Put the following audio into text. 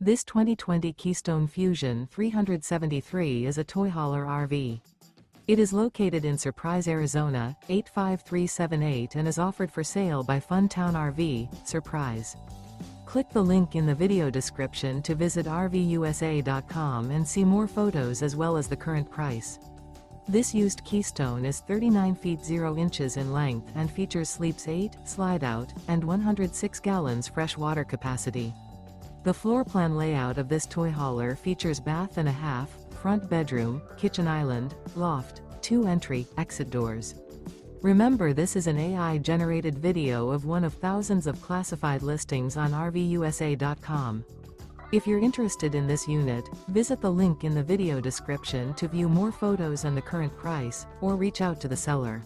This 2020 Keystone Fuzion 373 is a toy hauler RV. It is located in Surprise, Arizona, 85378 and is offered for sale by Funtown RV, Surprise. Click the link in the video description to visit RVUSA.com and see more photos as well as the current price. This used Keystone is 39 feet 0 inches in length and features sleeps 8, Slideout, and 106 gallons fresh water capacity. The floor plan layout of this toy hauler features bath and a half, front bedroom, kitchen island, loft, 2 entry, exit doors. Remember, this is an AI-generated video of one of thousands of classified listings on RVUSA.com. If you're interested in this unit, visit the link in the video description to view more photos and the current price, or reach out to the seller.